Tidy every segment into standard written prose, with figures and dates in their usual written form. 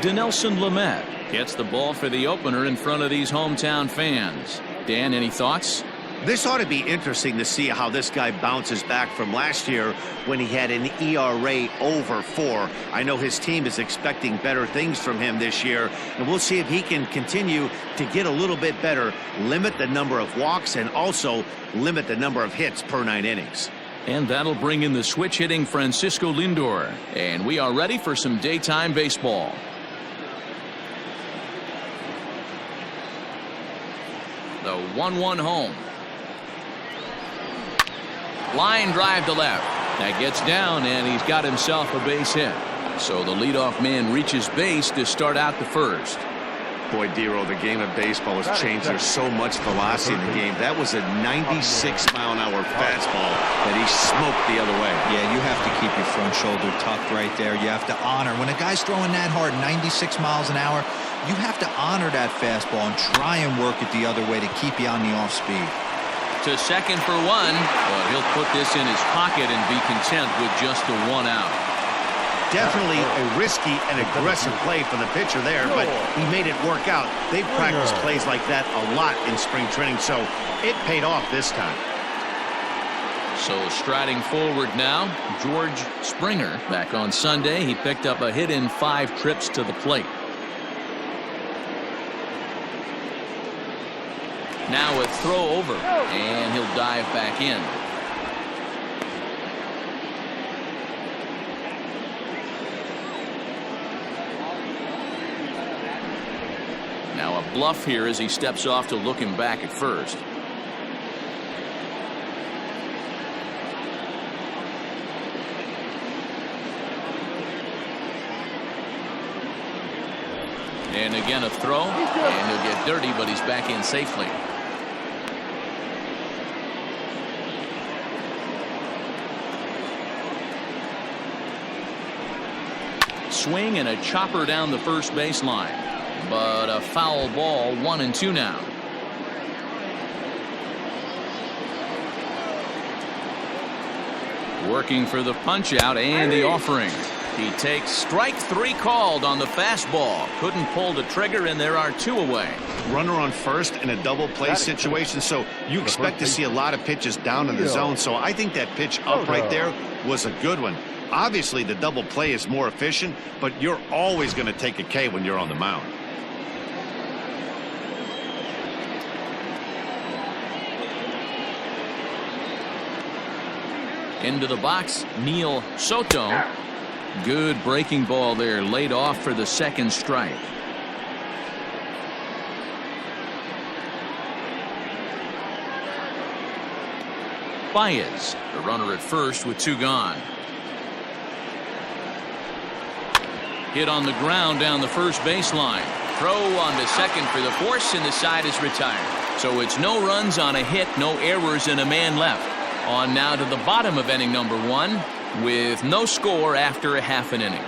Dinelson Lamet gets the ball for the opener in front of these hometown fans. Dan, any thoughts? This ought to be interesting to see how this guy bounces back from last year when he had an ERA over 4. I know his team is expecting better things from him this year, and we'll see if he can continue to get a little bit better, limit the number of walks, and also limit the number of hits per 9 innings. And that'll bring in the switch hitting Francisco Lindor. And we are ready for some daytime baseball. The 1-1 home. Line drive to left. That gets down, and he's got himself a base hit. So the leadoff man reaches base to start out the first. Boy, Dero, the game of baseball has changed. There's so much velocity in the game. That was a 96-mile-an-hour fastball that he smoked the other way. Yeah, you have to keep your front shoulder tucked right there. You have to honor. When a guy's throwing that hard, 96 miles an hour, you have to honor that fastball and try and work it the other way to keep you on the off speed. To second for 1, but he'll put this in his pocket and be content with just the 1 out. Definitely a risky and aggressive play for the pitcher there, but he made it work out. They've practiced plays like that a lot in spring training, so it paid off this time. So striding forward now, George Springer. Back on Sunday, he picked up a hit in 5 trips to the plate. Now a throw over, and he'll dive back in. Now a bluff here as he steps off to look him back at first. And again a throw, and he'll get dirty, but he's back in safely. Swing and a chopper down the first baseline. But a foul ball, 1-2 now. Working for the punch out and the offering. He takes strike 3 called on the fastball. Couldn't pull the trigger, and there are 2 away. Runner on first in a double play situation, so you expect to see a lot of pitches down in the zone. So I think that pitch up right there was a good one. Obviously, the double play is more efficient, but you're always going to take a K when you're on the mound. Into the box, Neil Soto. Good breaking ball there, laid off for the second strike. Baez, the runner at first with 2 gone. Hit on the ground down the first baseline. Throw on to second for the force, and the side is retired. So it's no runs on a hit, no errors, and a man left. On now to the bottom of inning number 1 with no score after a half an inning.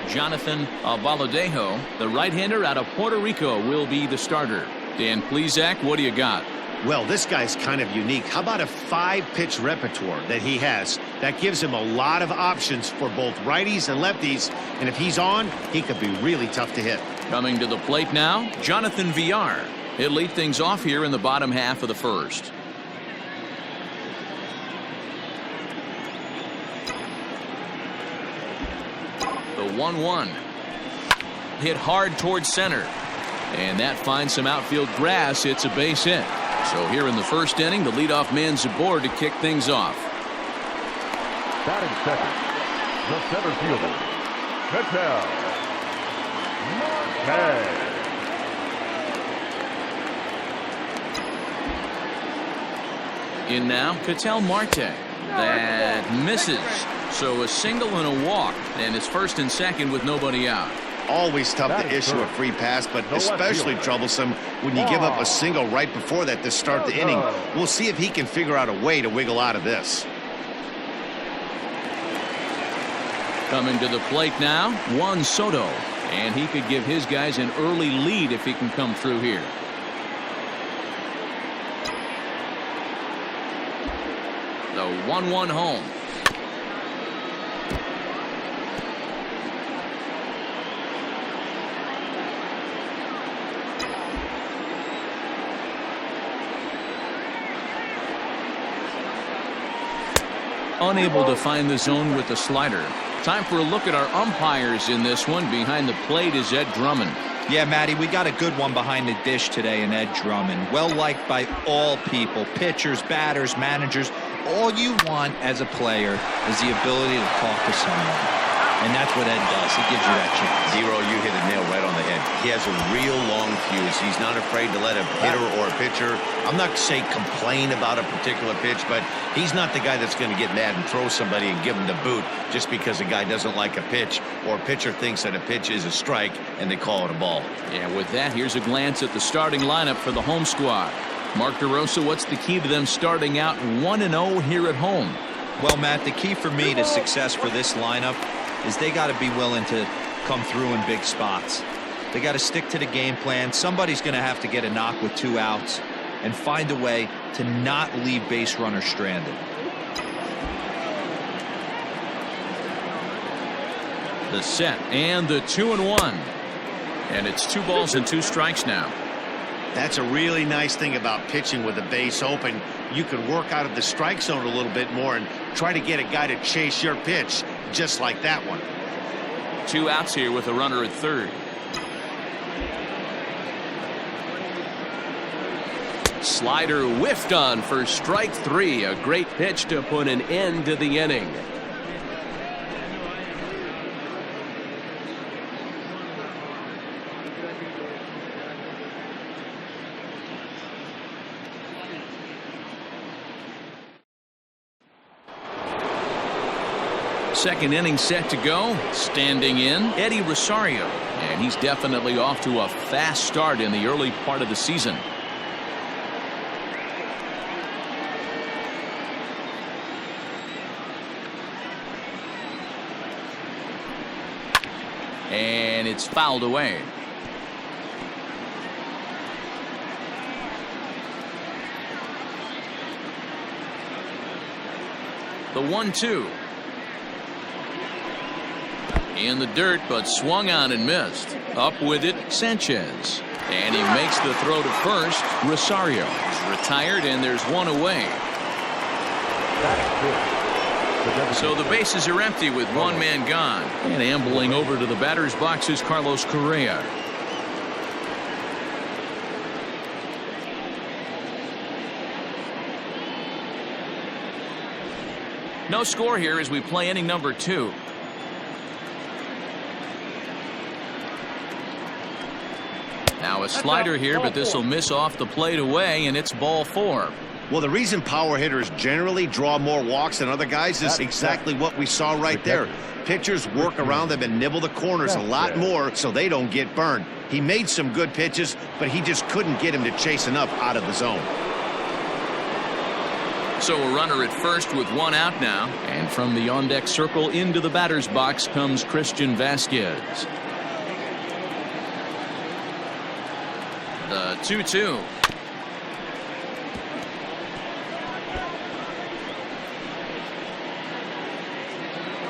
Jonathan Abaladejo, the right-hander out of Puerto Rico, will be the starter. Dan Plesac, what do you got? Well, this guy's kind of unique. How about a 5-pitch repertoire that he has? That gives him a lot of options for both righties and lefties, and if he's on, he could be really tough to hit. Coming to the plate now, Jonathan Villar. He'll lead things off here in the bottom half of the first. The 1-1. Hit hard towards center. And that finds some outfield grass. It's a base hit. So here in the first inning, the leadoff man's aboard to kick things off. Batting second, the center fielder, Ketel Marte. In now, Ketel Marte. That misses. So a single and a walk, and it's first and second with nobody out. Always tough to issue a free pass, but especially troublesome when you give up a single right before that to start the inning. We'll see if he can figure out a way to wiggle out of this. Coming to the plate now, Juan Soto. And he could give his guys an early lead if he can come through here. The 1-1 home. unable to find the zone with the slider. Time for a look at our umpires in this one. Behind the plate is Ed Drummond. Yeah, Matty, we got a good one behind the dish today in Ed Drummond. Well liked by all people, pitchers, batters, managers. All you want as a player is the ability to talk to someone. And that's what Ed does. He gives you that chance. Zero, you hit a nail right on the head. He has a real long fuse. He's not afraid to let a hitter or a pitcher, I'm not say complain about a particular pitch, but he's not the guy that's going to get mad and throw somebody and give him the boot just because a guy doesn't like a pitch or a pitcher thinks that a pitch is a strike and they call it a ball. Yeah, with that, here's a glance at the starting lineup for the home squad. Mark DeRosa, what's the key to them starting out 1-0 here at home? Well, Matt, the key for me to success for this lineup is they got to be willing to come through in big spots. They got to stick to the game plan. Somebody's going to have to get a knock with 2 outs and find a way to not leave base runners stranded. The set and the 2-1. And it's 2 balls and 2 strikes now. That's a really nice thing about pitching with the base open. You can work out of the strike zone a little bit more and try to get a guy to chase your pitch just like that one. 2 outs here with a runner at third. Slider whiffed on for strike 3. A great pitch to put an end to the inning. Second inning set to go. Standing in, Eddie Rosario. And he's definitely off to a fast start in the early part of the season. And it's fouled away. The 1-2. In the dirt, but swung on and missed. Up with it, Sanchez. And he makes the throw to first. Rosario is retired, and there's 1 away. So the bases are empty with 1 man gone. And ambling over to the batter's box is Carlos Correa. No score here as we play inning number 2. Now a slider here, but this will miss off the plate away, and it's ball 4. Well, the reason power hitters generally draw more walks than other guys is exactly what we saw right there. Pitchers work around them and nibble the corners a lot more so they don't get burned. He made some good pitches, but he just couldn't get him to chase enough out of the zone. So a runner at first with 1 out now. And from the on-deck circle into the batter's box comes Christian Vasquez. The 2-2.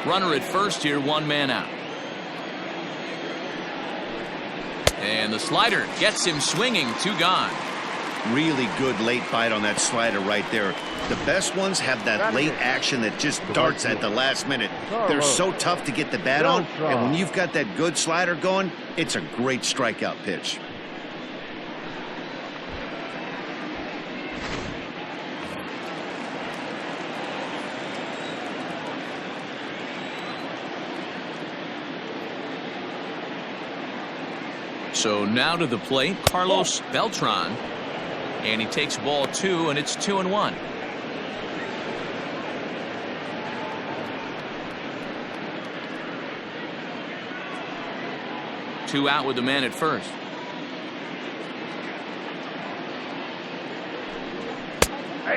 Runner at first here, 1 man out. And the slider gets him swinging, 2 gone. Really good late bite on that slider right there. The best ones have that late action that just darts at the last minute. They're so tough to get the bat on, and when you've got that good slider going, it's a great strikeout pitch. So now to the plate, Carlos Beltran. And he takes ball 2, and it's 2-1. Two out with the man at first.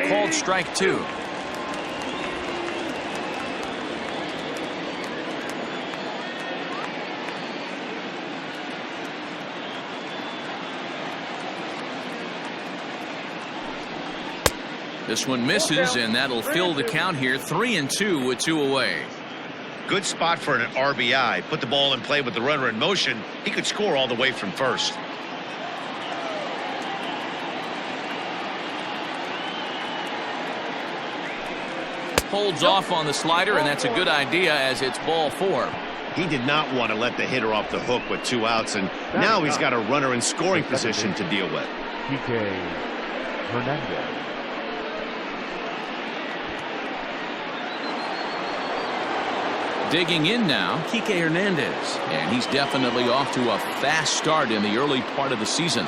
Called strike 2. This one misses, and that'll fill the count here. 3-2 with 2 away. Good spot for an RBI. Put the ball in play with the runner in motion. He could score all the way from first. holds off on the slider, and that's a good idea as it's ball 4. He did not want to let the hitter off the hook with 2 outs, and now he's got a runner in scoring position to deal with. Hernandez. Digging in now, Kike Hernandez. And he's definitely off to a fast start in the early part of the season.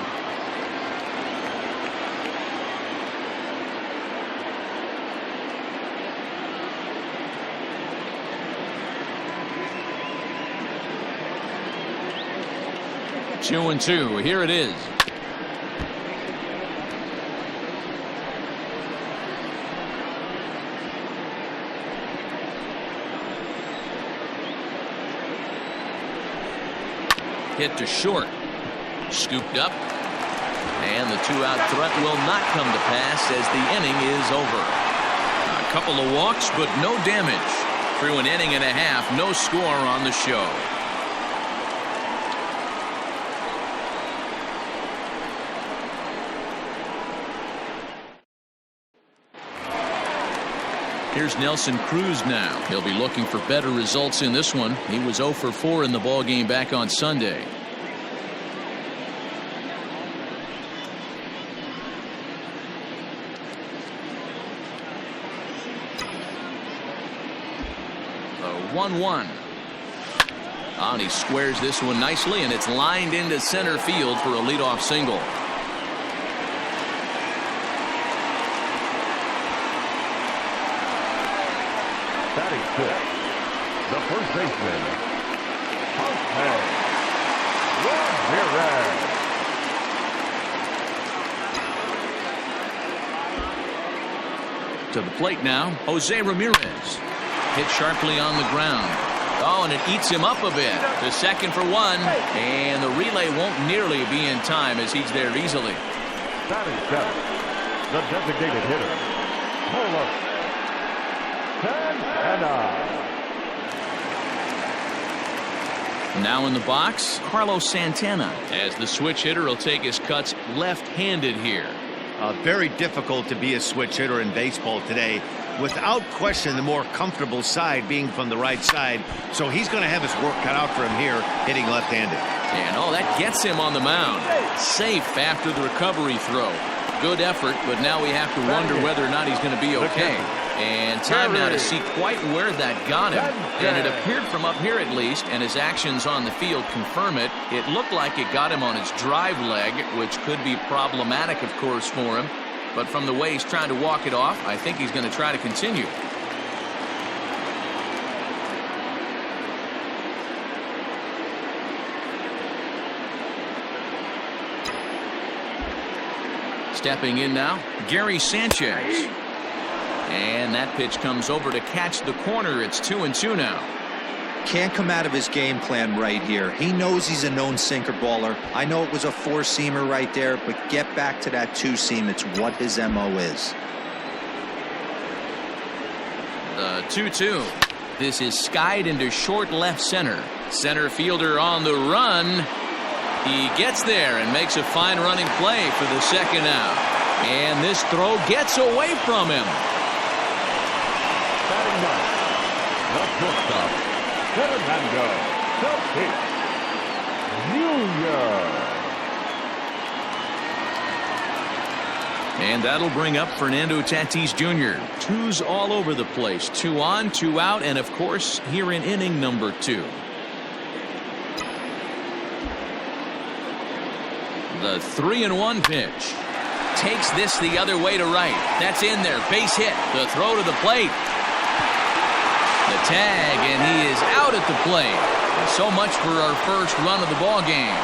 Two and two. Here it is. Hit to short. Scooped up. And the 2-out threat will not come to pass as the inning is over. A couple of walks, but no damage. Through an inning and a half, no score on the show. Here's Nelson Cruz now. He'll be looking for better results in this one. He was 0 for 4 in the ballgame back on Sunday. The 1-1. And he squares this one nicely, and it's lined into center field for a leadoff single. Batting fifth, the first baseman, Ramirez. To the plate now, Jose Ramirez. Hit sharply on the ground. Oh, and it eats him up a bit. To second for 1, and the relay won't nearly be in time as he's there easily. Batting seventh, the designated hitter, Santana. Now in the box, Carlos Santana, as the switch hitter will take his cuts left-handed here. Very difficult to be a switch hitter in baseball today. Without question, the more comfortable side being from the right side. So he's going to have his work cut out for him here, hitting left-handed. And that gets him on the mound. Safe after the recovery throw. Good effort, but now we have to wonder whether or not he's going to be okay. And time now to see quite where that got him. And it appeared from up here at least, and his actions on the field confirm it. It looked like it got him on his drive leg, which could be problematic, of course, for him. But from the way he's trying to walk it off, I think he's going to try to continue. Stepping in now, Gary Sanchez. And that pitch comes over to catch the corner. It's 2-2 now. Can't come out of his game plan right here. He knows he's a known sinker baller. I know it was a 4-seamer right there, but get back to that 2-seam. It's what his MO is. The 2-2. This is skied into short left center. Center fielder on the run. He gets there and makes a fine running play for the second out. And this throw gets away from him. Batting ninth, the shortstop, Fernando Tatis Jr. And that'll bring up Fernando Tatis Jr. Twos all over the place. 2 on, 2 out, and of course here in inning number 2. The 3-1 pitch. Takes this the other way to right. That's in there. Base hit. The throw to the plate. The tag, and he is out at the plate. So much for our first run of the ball game.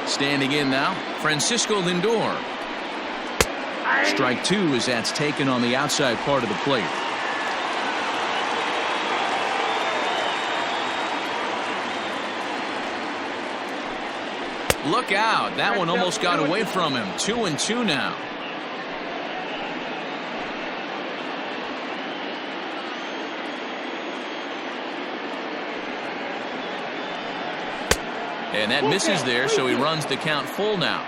Standing in now, Francisco Lindor. Strike 2 as that's taken on the outside part of the plate. Look out. That one almost got away from him. 2-2 now. And that misses there, so he runs the count full now.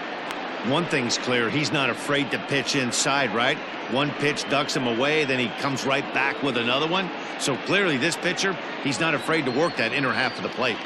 One thing's clear, he's not afraid to pitch inside, right? One pitch ducks him away, then he comes right back with another one. So clearly this pitcher, he's not afraid to work that inner half of the plate.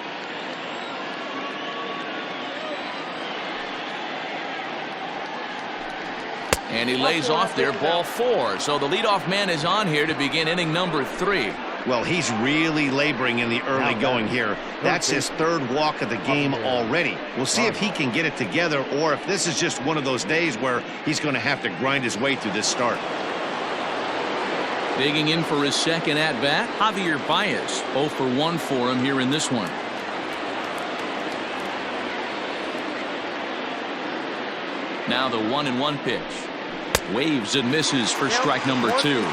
And he lays off there, ball 4. So the leadoff man is on here to begin inning number 3. Well, he's really laboring in the early going here. That's his 3rd walk of the game already. We'll see if he can get it together or if this is just one of those days where he's going to have to grind his way through this start. Digging in for his second at-bat, Javier Baez. 0 for 1 for him here in this one. Now the 1-1 pitch. Waves and misses for strike number 2.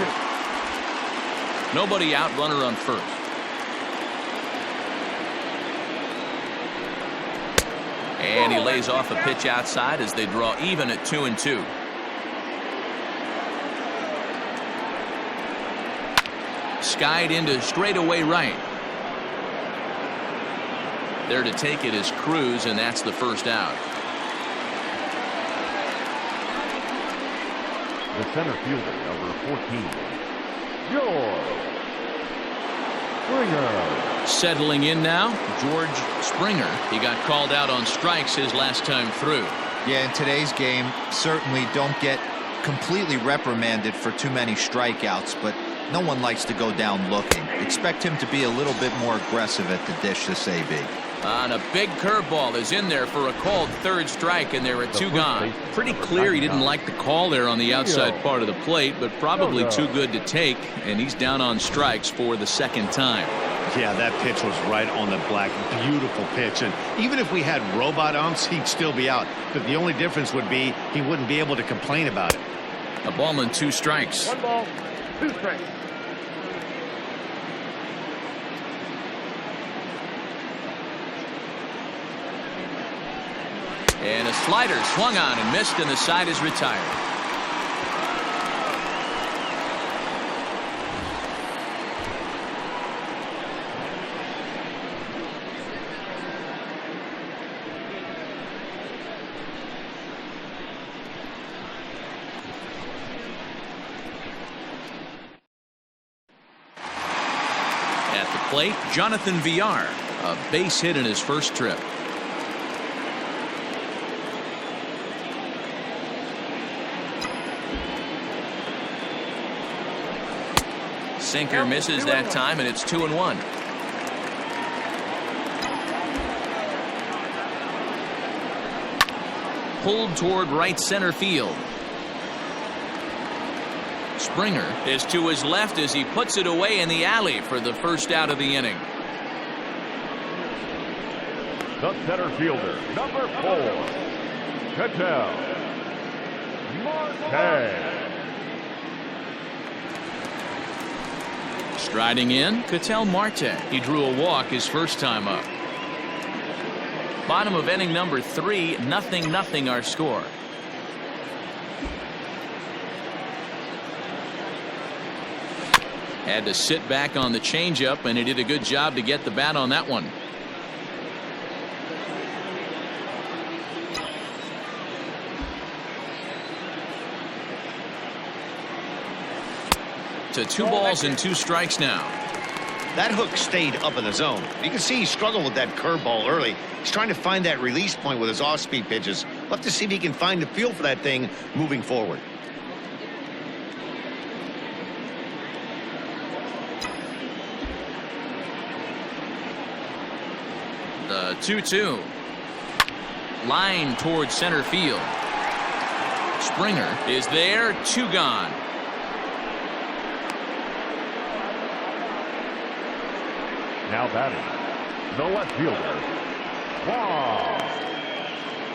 Nobody out, runner on first. And he lays off a pitch outside as they draw even at 2-2. Skied into straightaway right. There to take it is Cruz, and that's the first out. The center fielder, number 14, George Springer. Settling in now, George Springer. He got called out on strikes his last time through. Yeah, in today's game, certainly don't get completely reprimanded for too many strikeouts, but no one likes to go down looking. Expect him to be a little bit more aggressive at the dish this AB. And a big curveball is in there for a called 3rd strike, and there are 2 gone. Pretty clear he didn't like the call there on the outside part of the plate, but probably too good to take, and he's down on strikes for the 2nd time. Yeah, that pitch was right on the black. Beautiful pitch. And even if we had robot umps, he'd still be out. But the only difference would be he wouldn't be able to complain about it. A ball and 2 strikes. 1 ball, 2 strikes. And a slider swung on and missed, and the side is retired. At the plate, Jonathan Villar, a base hit in his first trip. Sinker misses that time, and it's 2-1. Pulled toward right center field. Springer is to his left as he puts it away in the alley for the first out of the inning. The center fielder, number 4, Ketel Marte. Striding in, Ketel Marte. He drew a walk his first time up. Bottom of inning number 3, 0-0 our score. Had to sit back on the changeup, and he did a good job to get the bat on that one. To 2 balls and 2 strikes now. That hook stayed up in the zone. You can see he struggled with that curveball early. He's trying to find that release point with his off-speed pitches. We'll have to see if he can find the feel for that thing moving forward. The 2-2. Line towards center field. Springer is there, 2 gone. Now batting, the left fielder, Juan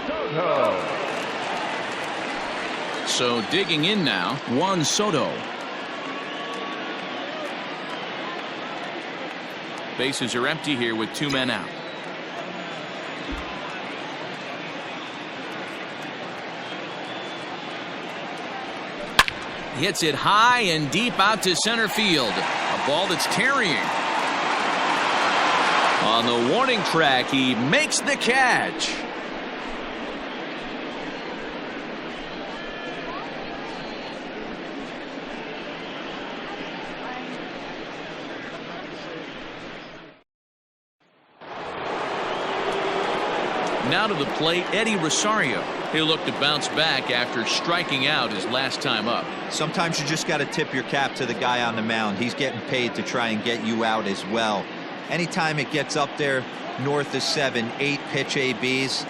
Soto. So digging in now, Juan Soto. Bases are empty here with 2 men out. Hits it high and deep out to center field. A ball that's tarrying. On the warning track, he makes the catch. Now to the plate, Eddie Rosario. He'll look to bounce back after striking out his last time up. Sometimes you just got to tip your cap to the guy on the mound. He's getting paid to try and get you out as well. Anytime it gets up there north of 7, 8 pitch ABs,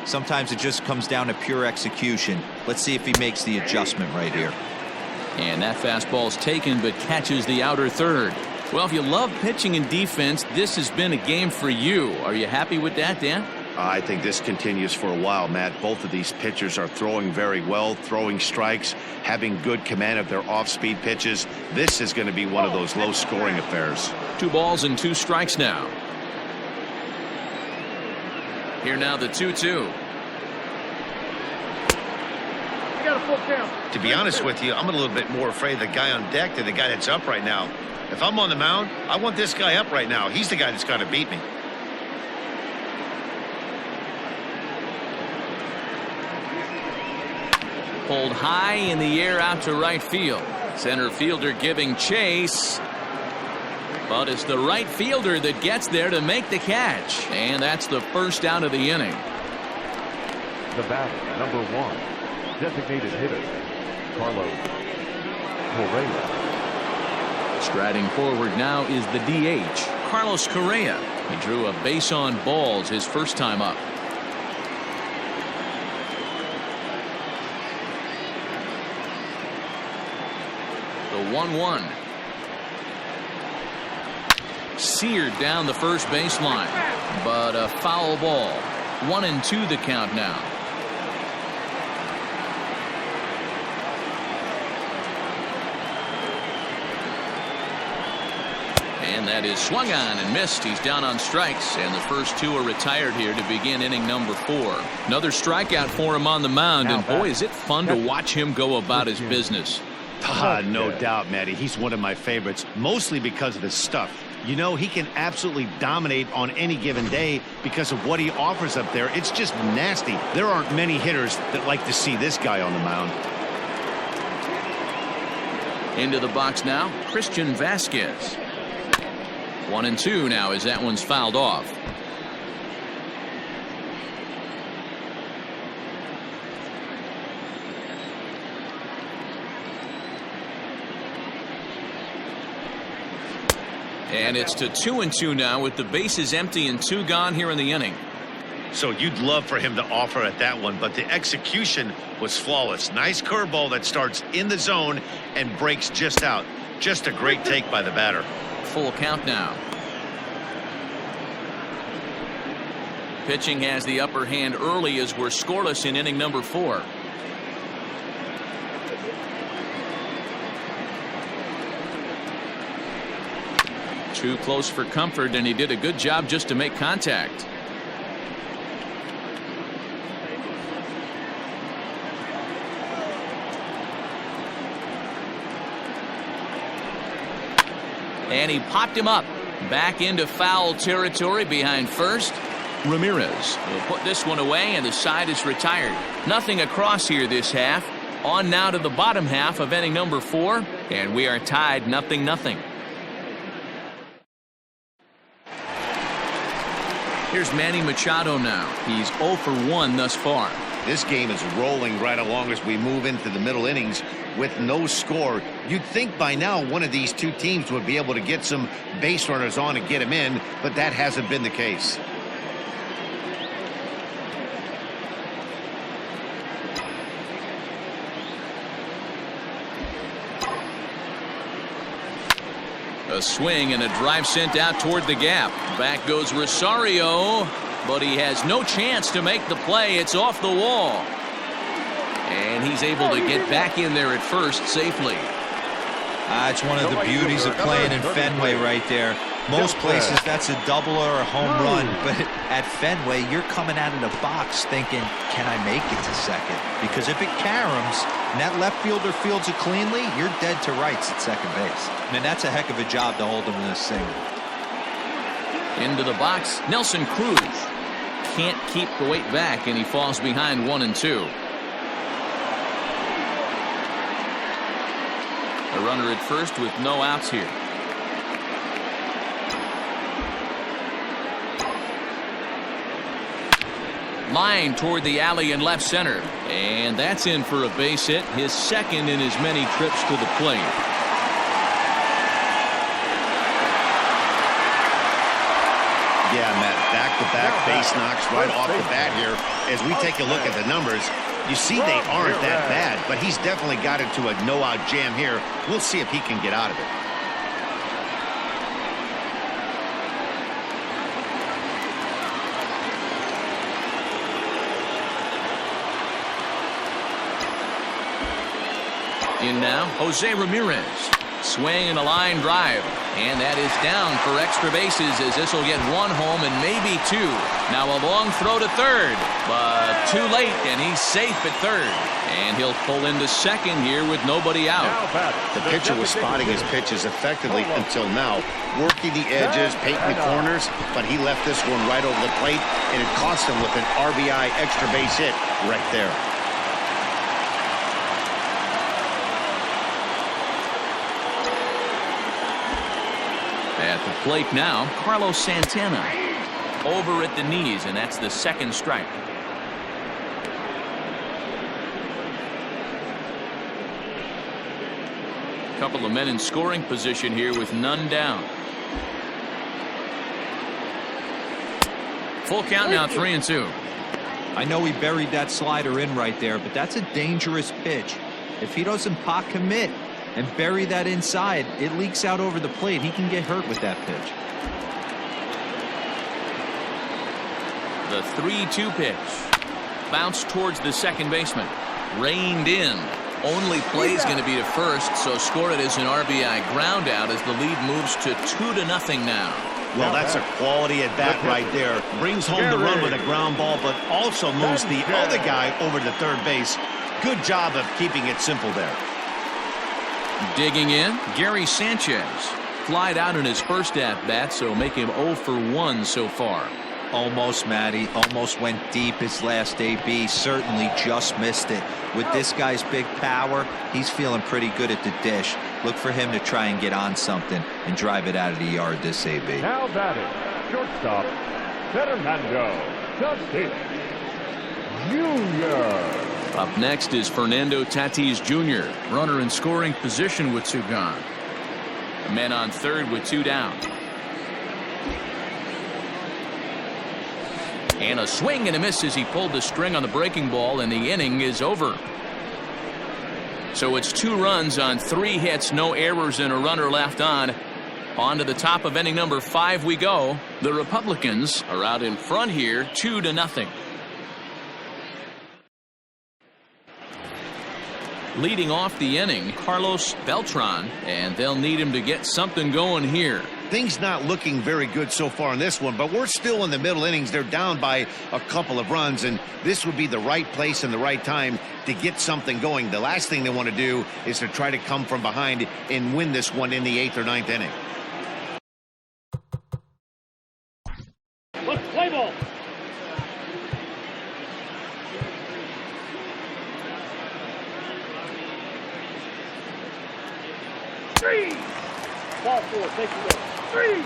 sometimes it just comes down to pure execution. Let's see if he makes the adjustment right here. And that fastball's taken but catches the outer third. Well, if you love pitching and defense, this has been a game for you. Are you happy with that, Dan? I think this continues for a while, Matt. Both of these pitchers are throwing very well, throwing strikes, having good command of their off-speed pitches. This is going to be one of those low-scoring affairs. 2 balls and 2 strikes now. Here now the 2-2. To be honest with you, I'm a little bit more afraid of the guy on deck than the guy that's up right now. If I'm on the mound, I want this guy up right now. He's the guy that's got to beat me. Pulled high in the air out to right field. Center fielder giving chase. But it's the right fielder that gets there to make the catch. And that's the first out of the inning. The batter, number 1, designated hitter, Carlos Correa. Striding forward now is the DH, Carlos Correa. He drew a base on balls his first time up. The 1-1. Seared down the first baseline, but a foul ball. 1-2 the count now. And that is swung on and missed. He's down on strikes, and the first 2 are retired here to begin inning number 4. Another strikeout for him on the mound, and boy, is it fun to watch him go about his business. No doubt, Matty. He's one of my favorites, mostly because of his stuff. You know, he can absolutely dominate on any given day because of what he offers up there. It's just nasty. There aren't many hitters that like to see this guy on the mound. Into the box now, Christian Vasquez. 1-2 now as that one's fouled off. And it's to 2-2 now with the bases empty and 2 gone here in the inning. So you'd love for him to offer at that one, but the execution was flawless. Nice curveball that starts in the zone and breaks just out. Just a great take by the batter. Full count now. Pitching has the upper hand early as we're scoreless in inning number 4. Too close for comfort, and he did a good job just to make contact. And he popped him up back into foul territory behind first. Ramirez will put this one away, and the side is retired. Nothing across here this half. On now to the bottom half of inning number 4, and we are tied 0-0. Here's Manny Machado now. He's 0 for 1 thus far. This game is rolling right along as we move into the middle innings with no score. You'd think by now one of these 2 teams would be able to get some base runners on and get them in, but that hasn't been the case. A swing and a drive sent out toward the gap. Back goes Rosario, but he has no chance to make the play. It's off the wall. And he's able to get back in there at first safely. It's one of the beauties of playing in Fenway right there. Most places that's a double or a home run, but at Fenway you're coming out of the box thinking, can I make it to second? Because if it caroms and that left fielder fields it cleanly, you're dead to rights at second base. Man, that's a heck of a job to hold him in this single. Into the box, Nelson Cruz. Can't keep the weight back, and he falls behind 1-2. A runner at first with no outs here. Line toward the alley in left center. And that's in for a base hit, his second in as many trips to the plate. Yeah, Matt, back-to-back base knocks right off the bat here. As we take a look at the numbers, you see they aren't that bad, but he's definitely got into a no-out jam here. We'll see if he can get out of it. In now, Jose Ramirez. Swing and a line drive. And that is down for extra bases as this will get one home and maybe two. Now a long throw to third, but too late, and he's safe at third. And he'll pull into second here with nobody out. The pitcher was spotting his pitches effectively until now, working the edges, painting the corners, but he left this one right over the plate, and it cost him with an RBI extra base hit right there. At the plate now, Carlos Santana. Over at the knees, and that's the second strike. Couple of men in scoring position here with none down. Full count now, 3-2. I know he buried that slider in right there, but that's a dangerous pitch. If he doesn't pot commit and bury that inside, it leaks out over the plate. He can get hurt with that pitch. The 3-2 pitch. Bounced towards the second baseman. Reined in. Only play is going to be to first, so score it as an RBI ground out as the lead moves to 2-0 now. Well, that's a quality at bat right there. Brings home the run with a ground ball, but also moves the other guy over to third base. Good job of keeping it simple there. Digging in, Gary Sanchez. Flied out in his first at-bat, so make him 0 for 1 so far. Almost, Matty. Almost went deep his last AB. Certainly just missed it. With this guy's big power, he's feeling pretty good at the dish. Look for him to try and get on something and drive it out of the yard this AB. Now batting, shortstop, Fernando Tatis Jr. Up next is Fernando Tatis Jr. Runner in scoring position with two gone. Men on third with two down. And a swing and a miss as he pulled the string on the breaking ball, and the inning is over. So it's 2 runs on 3 hits, no errors, and a runner left on. On to the top of inning number 5 we go. The Republicans are out in front here, 2-0. Leading off the inning, Carlos Beltran, and they'll need him to get something going here. Things not looking very good so far in this one, but we're still in the middle innings. They're down by a couple of runs, and this would be the right place and the right time to get something going. The last thing they want to do is to try to come from behind and win this one in the 8th or 9th inning. Let's play ball. Ball 4, take it away. 3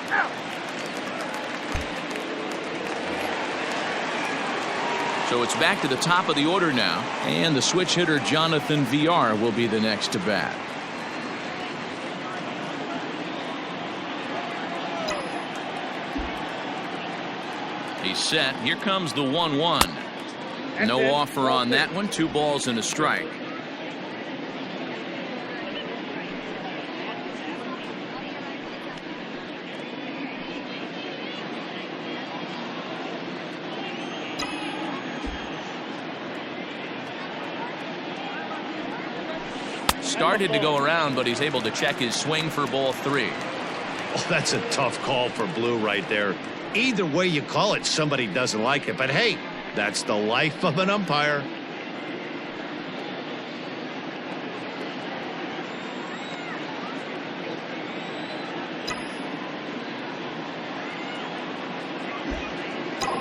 out. So it's back to the top of the order now, and the switch hitter Jonathan VR will be the next to bat. He's set. Here comes the 1-1. No offer on that one. 2 balls and a strike. Started to go around, but he's able to check his swing for ball 3. Oh, that's a tough call for Blue right there. Either way you call it, somebody doesn't like it. But hey, that's the life of an umpire.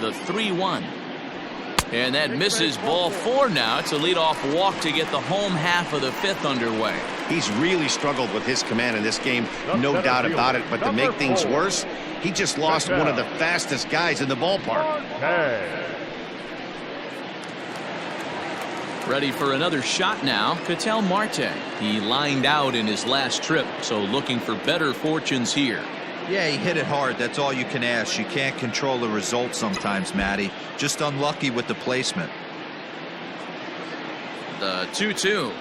The 3-1. And that misses ball 4 now. It's a leadoff walk to get the home half of the 5th underway. He's really struggled with his command in this game, no doubt about it. But to make things worse, he just lost one of the fastest guys in the ballpark. Ready for another shot now, Ketel Marte. He lined out in his last trip, so looking for better fortunes here. Yeah, he hit it hard. That's all you can ask. You can't control the result sometimes, Matty. Just unlucky with the placement. The 2-2.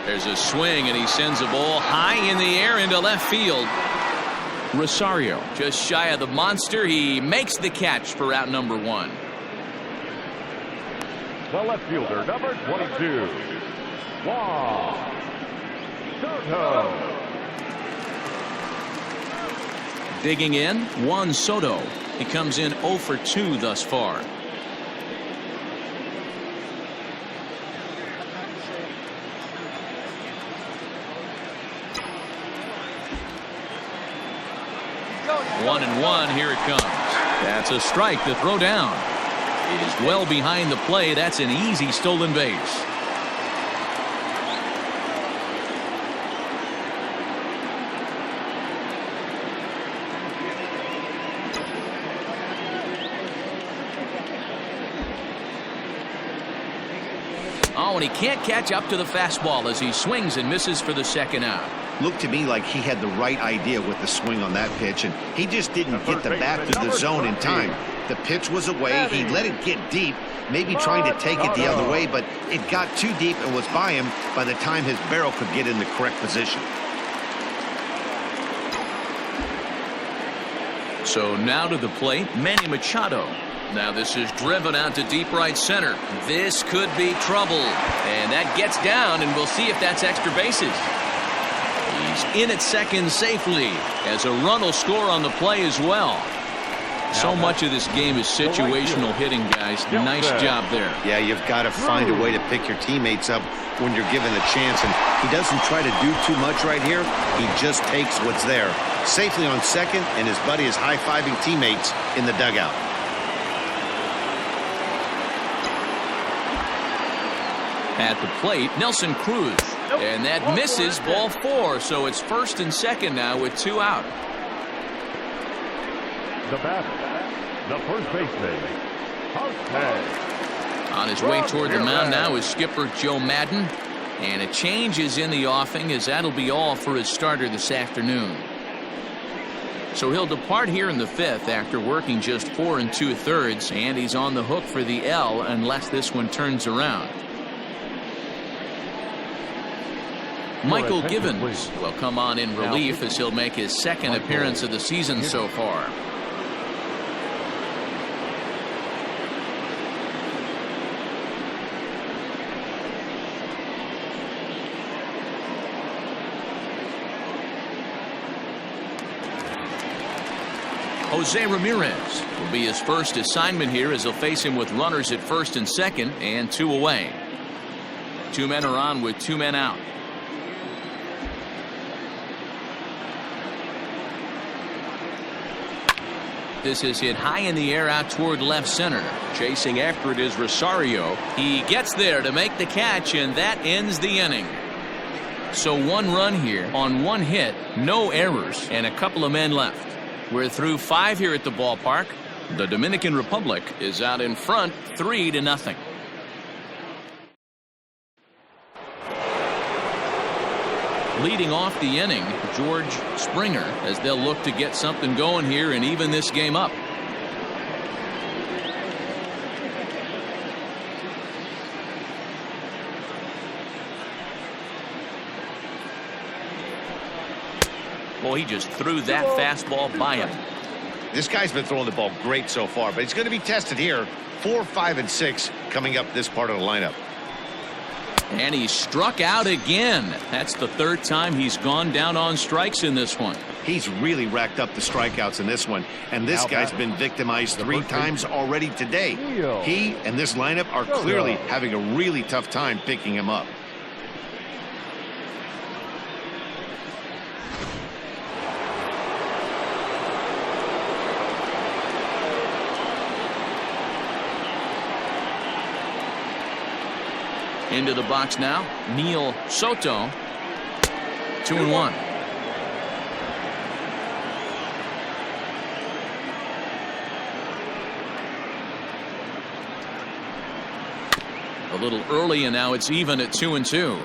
There's a swing, and he sends a ball high in the air into left field. Rosario just shy of the monster. He makes the catch for out number 1. The left fielder, number 22, Juan Soto. Digging in, Juan Soto. He comes in 0 for 2 thus far. One and one, here it comes. That's a strike to throw down. It is well behind the play. That's an easy stolen base. Oh, and he can't catch up to the fastball as he swings and misses for the second out. Looked to me like he had the right idea with the swing on that pitch, and he just didn't get the bat to the zone in time. The pitch was away. He let it get deep, maybe trying to take it the other way, but it got too deep and was by him by the time his barrel could get in the correct position. So now to the plate, Manny Machado. Now this is driven out to deep right center. This could be trouble. And that gets down, and we'll see if that's extra bases. He's in at second safely, as a run will score on the play as well. So much of this game is situational hitting, guys. Nice job there. Yeah, you've got to find a way to pick your teammates up when you're given the chance. And he doesn't try to do too much right here. He just takes what's there. Safely on second, and his buddy is high-fiving teammates in the dugout. At the plate, Nelson Cruz. And that misses ball 4, so it's first and second now with 2 out. The batter, the first baseman, On his way toward the mound now is skipper Joe Madden. And a change is in the offing, as that'll be all for his starter this afternoon. So he'll depart here in the 5th after working just 4 2/3, and he's on the hook for the L unless this one turns around. Michael Givens will come on in relief as he'll make his second appearance of the season so far. Jose Ramirez will be his first assignment here, as he'll face him with runners at first and second and 2 away. 2 men are on with 2 men out. This is hit high in the air out toward left center. Chasing after it is Rosario. He gets there to make the catch, and that ends the inning. So 1 run here on 1 hit, no errors, and a couple of men left. We're through 5 here at the ballpark. The Dominican Republic is out in front 3-0. Leading off the inning, George Springer, as they'll look to get something going here and even this game up. Boy, he just threw that fastball by him. This guy's been throwing the ball great so far, but he's going to be tested here. 4, 5, and 6 coming up this part of the lineup. And he struck out again. That's the 3rd time he's gone down on strikes in this one. He's really racked up the strikeouts in this one, and this guy's been victimized 3 times already today. He and this lineup are clearly having a really tough time picking him up. Into the box now, Neil Soto. 2-1. A little early, and now it's even at 2-2.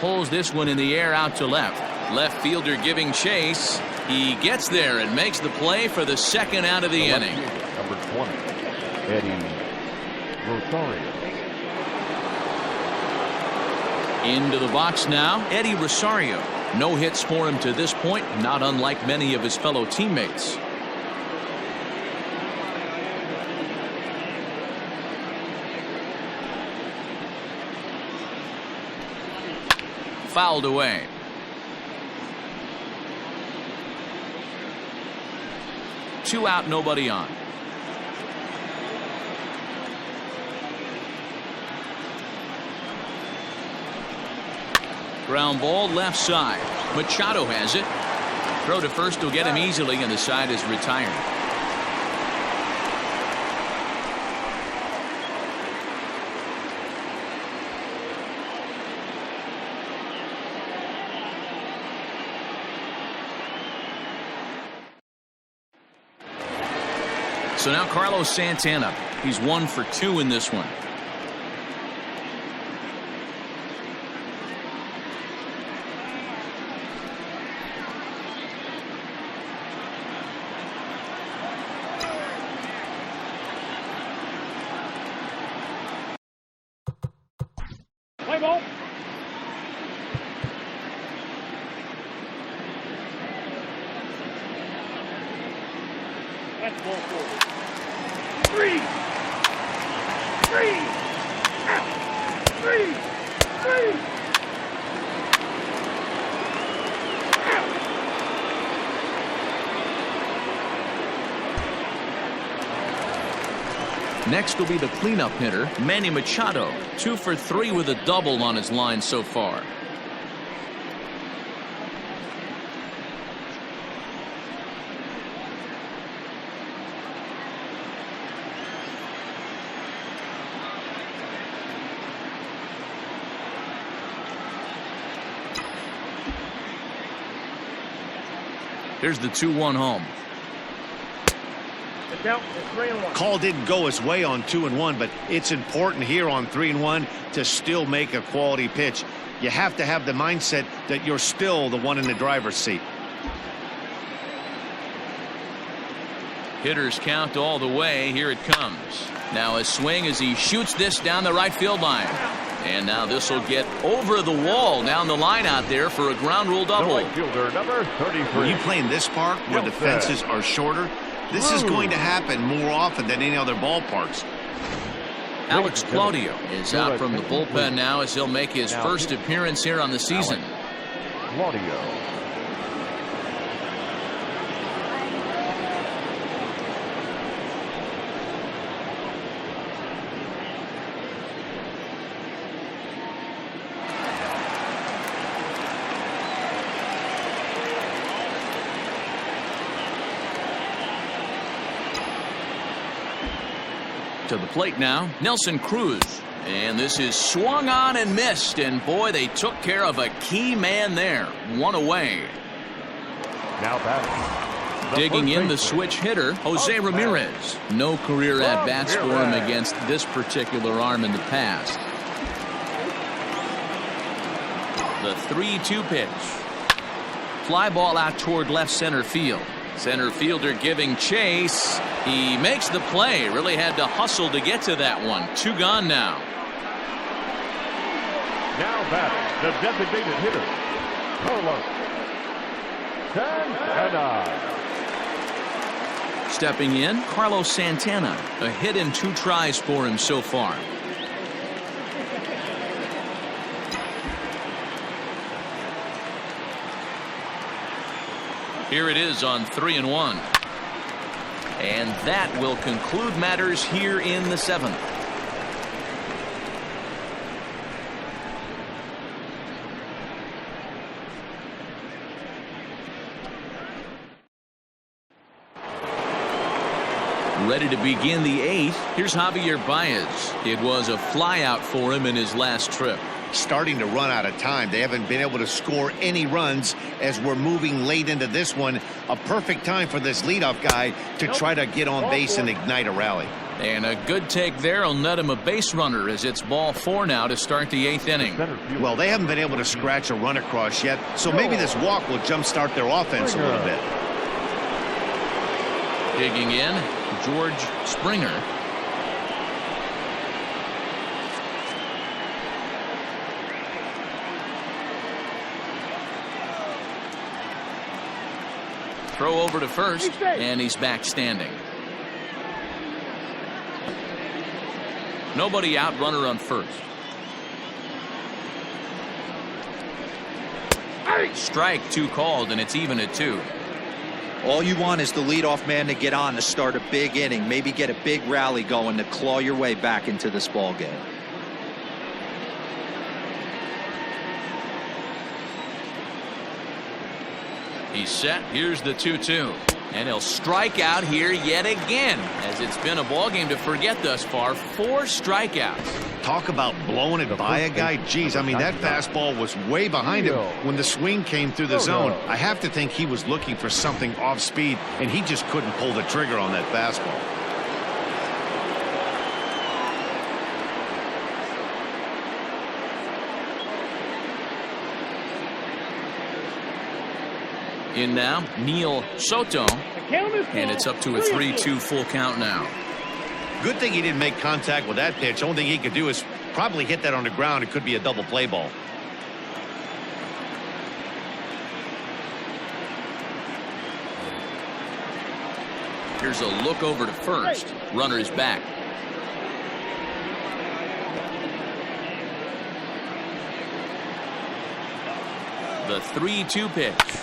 Pulls this one in the air out to left. Left fielder giving chase. He gets there and makes the play for the second out of the inning. Number 20, Eddie Rosario. Into the box now, Eddie Rosario. No hits for him to this point, not unlike many of his fellow teammates. Fouled away. Two out, nobody on. Ground ball left side. Machado has it. Throw to first will get him easily, and the side is retired. So now Carlos Santana. He's 1 for 2 in this one. Play ball. That's ball forward. 3, 3, out, 3, 3, out. Next will be the cleanup hitter, Manny Machado. 2 for 3 with a double on his line so far. Here's the 2-1 home. Call didn't go his way on 2-1, but it's important here on 3-1 to still make a quality pitch. You have to have the mindset that you're still the one in the driver's seat. Hitters count all the way. Here it comes. Now a swing as he shoots this down the right field line. And now this will get over the wall down the line out there for a ground rule double. The right fielder, number 33. When you play in this park where the fences are shorter, this is going to happen more often than any other ballparks. Alex Claudio is out from the bullpen now as he'll make his first appearance here on the season. Claudio. To the plate now, Nelson Cruz. And this is swung on and missed. And boy, they took care of a key man there. 1 away. Now batting. Digging in the switch hitter, Jose Ramirez. No career at-bats for him against this particular arm in the past. The 3-2 pitch. Fly ball out toward left center field. Center fielder giving chase. He makes the play. Really had to hustle to get to that one. 2 gone now. Now batting, the designated hitter, Carlos Santana. Stepping in, Carlos Santana. A hit in 2 tries for him so far. Here it is on 3-1. And that will conclude matters here in the 7th. Ready to begin the 8th. Here's Javier Baez. It was a flyout for him in his last trip. Starting to run out of time. They haven't been able to score any runs as we're moving late into this one. A perfect time for this leadoff guy to try to get on base and ignite a rally. And a good take there will net him a base runner as it's ball 4 now to start the 8th inning. Well, they haven't been able to scratch a run across yet, so maybe this walk will jumpstart their offense a little bit. Digging in, George Springer. Throw over to first, and he's back standing. Nobody out, runner on first. Strike 2 called, and it's even at 2. All you want is the leadoff man to get on to start a big inning, maybe get a big rally going to claw your way back into this ball game. He's set. Here's the 2-2. And he'll strike out here yet again, as it's been a ball game to forget thus far. 4 strikeouts. Talk about blowing it by a guy. Geez, I mean, that fastball was way behind him when the swing came through the zone. I have to think he was looking for something off speed, and he just couldn't pull the trigger on that fastball. In now, Neil Soto, and it's up to a 3-2 full count now. Good thing he didn't make contact with that pitch. Only thing he could do is probably hit that on the ground. It could be a double play ball. Here's a look over to first. Runner is back. The 3-2 pitch.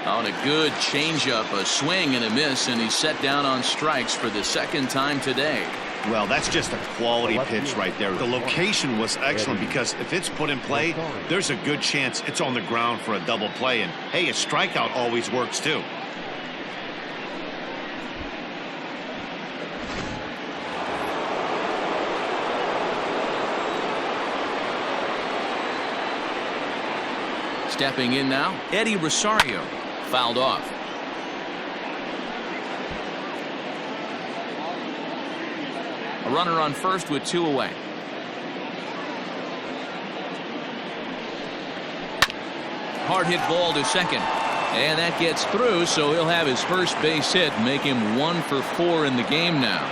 On a good changeup, a swing and a miss, and he's set down on strikes for the 2nd time today. Well, that's just a quality pitch right there. The location was excellent because if it's put in play, there's a good chance it's on the ground for a double play. And hey, a strikeout always works too. Stepping in now, Eddie Rosario. Fouled off. A runner on first with 2 away. Hard hit ball to second. And that gets through, so he'll have his first base hit, make him 1 for 4 in the game now.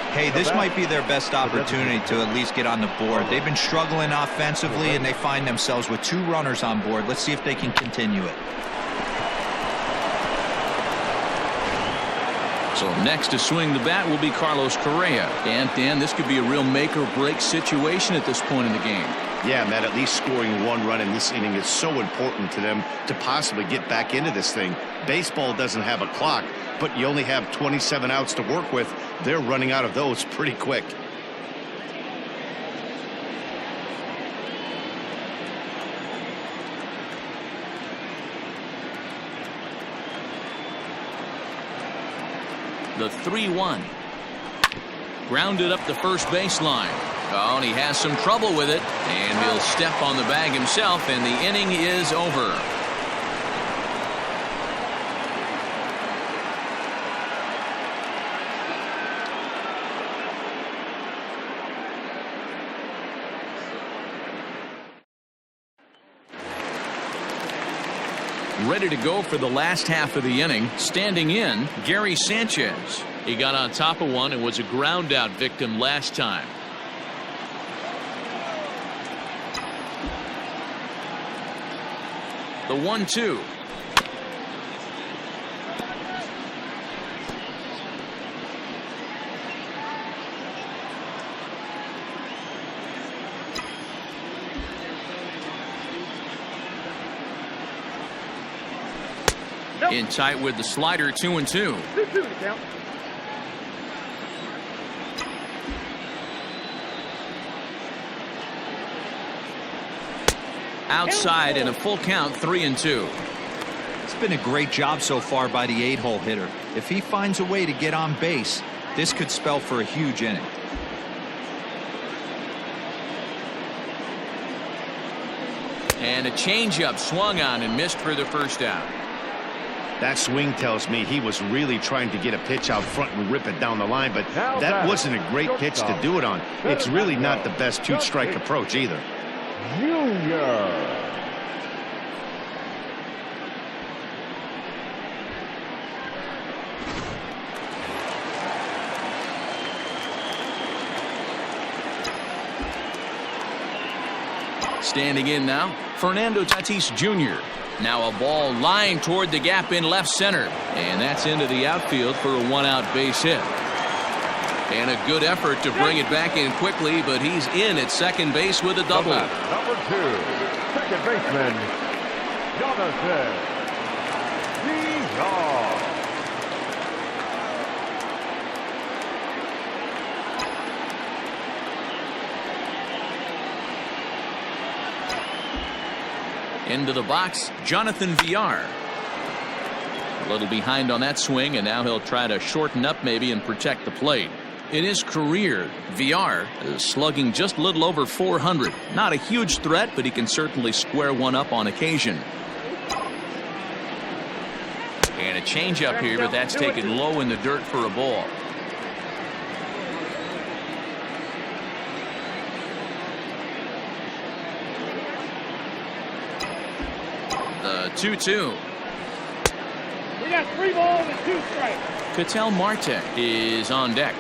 Hey, this might be their best opportunity to at least get on the board. They've been struggling offensively, and they find themselves with 2 runners on board. Let's see if they can continue it. So next to swing the bat will be Carlos Correa. And Dan, this could be a real make or break situation at this point in the game. Yeah, Matt, at least scoring 1 run in this inning is so important to them to possibly get back into this thing. Baseball doesn't have a clock, but you only have 27 outs to work with. They're running out of those pretty quick. The 3-1. Grounded up the first baseline. Oh, and he has some trouble with it, and he'll step on the bag himself, and the inning is over. Ready to go for the last half of the inning. Standing in, Gary Sanchez. He got on top of one and was a ground out victim last time. The 1-2. In tight with the slider, 2-2. outside and a full count, 3-2. It's been a great job so far by the 8-hole hitter. If he finds a way to get on base, this could spell for a huge inning. And a changeup swung on and missed for the first out. That swing tells me he was really trying to get a pitch out front and rip it down the line, but that wasn't a great pitch to do it on. It's really not the best two-strike approach either. Junior. Standing in now, Fernando Tatis Jr. Now a ball lined toward the gap in left center. And that's into the outfield for a one-out base hit. And a good effort to bring it back in quickly, but he's in at second base with a double. Number 2, second baseman, Jonathan Diaz. Into the box, Jonathan Villar. A little behind on that swing, and now he'll try to shorten up maybe and protect the plate. In his career, Villar is slugging just a little over 400. Not a huge threat, but he can certainly square one up on occasion. And a changeup here, but that's taken low in the dirt for a ball. The 2-2. We got 3 balls and 2 strikes. Ketel Marte is on deck.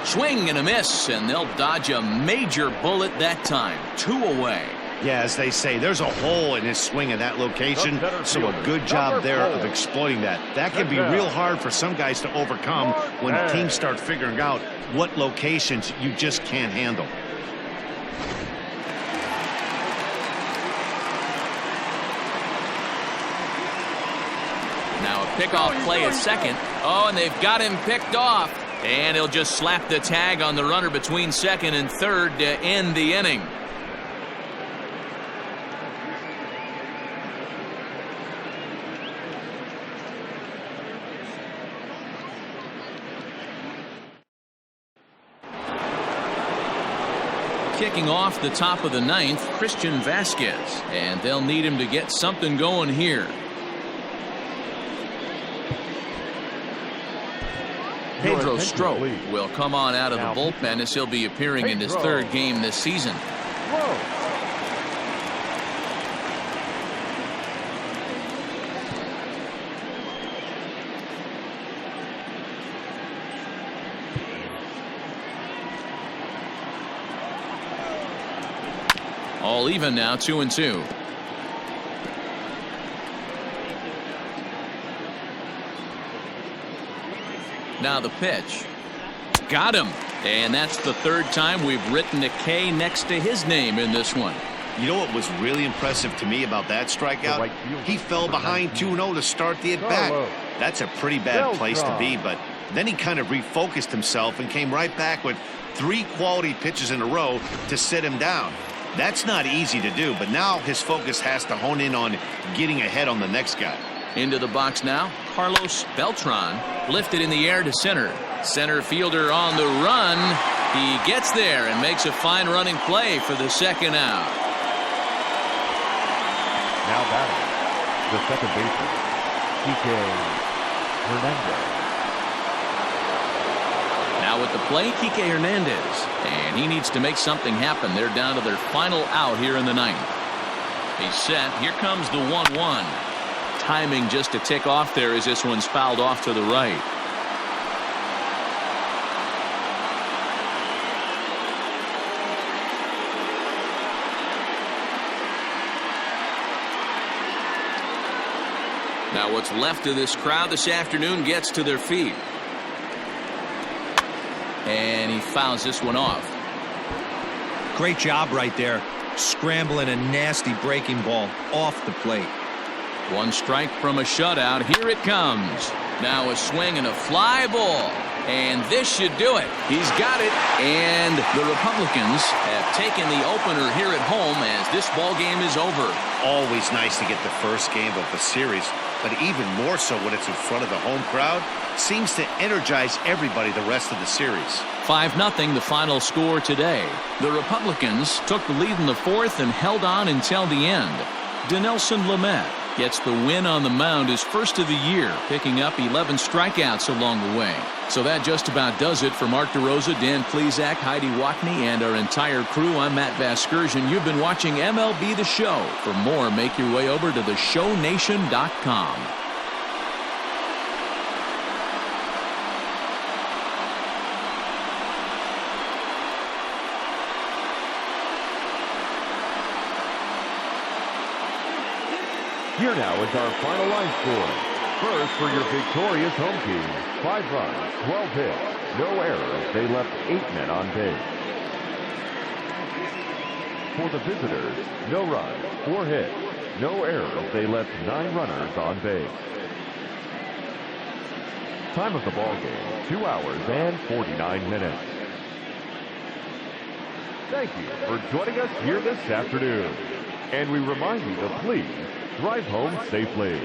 Swing and a miss, and they'll dodge a major bullet that time. 2 away. Yeah, as they say, there's a hole in his swing in that location, so a good job there of exploiting that. That can be real hard for some guys to overcome when teams start figuring out what locations you just can't handle. Now a pickoff play at second. Oh, and they've got him picked off. And he'll just slap the tag on the runner between second and third to end the inning. Kicking off the top of the 9th, Christian Vasquez, and they'll need him to get something going here. Pedro Strop will come on out of the bullpen as he'll be appearing in his 3rd game this season. All even now, 2-2. Now the pitch. Got him. And that's the 3rd time we've written a K next to his name in this one. You know what was really impressive to me about that strikeout? He fell behind 2-0 to start the at-bat. That's a pretty bad place to be, but then he kind of refocused himself and came right back with 3 quality pitches in a row to sit him down. That's not easy to do, but now his focus has to hone in on getting ahead on the next guy. Into the box now, Carlos Beltran, lifted in the air to center. Center fielder on the run. He gets there and makes a fine running play for the 2nd out. Now batting, the second baseman, Kike Hernandez. Now at the plate, Kike Hernandez, and he needs to make something happen. They're down to their final out here in the 9th. He's set. Here comes the 1-1. Timing just to tick off there as this one's fouled off to the right. Now what's left of this crowd this afternoon gets to their feet. And he fouls this one off. Great job right there, scrambling a nasty breaking ball off the plate. One strike from a shutout. Here it comes. Now a swing and a fly ball. And this should do it. He's got it. And the Republicans have taken the opener here at home as this ball game is over. Always nice to get the first game of the series, but even more so when it's in front of the home crowd. Seems to energize everybody the rest of the series. 5-0 the final score today. The Republicans took the lead in the fourth and held on until the end. Dinelson Lamet gets the win on the mound, his first of the year, picking up 11 strikeouts along the way. So that just about does it for Mark DeRosa, Dan Plesac, Heidi Watney, and our entire crew. I'm Matt Vasgersian. You've been watching MLB The Show. For more, make your way over to theshownation.com. Here now is our final line score. First, for your victorious home team, 5 runs, 12 hits, no errors. They left 8 men on base. For the visitors, no runs, 4 hits, no errors. They left 9 runners on base. Time of the ball game, 2 hours and 49 minutes. Thank you for joining us here this afternoon. And we remind you to please drive home safely.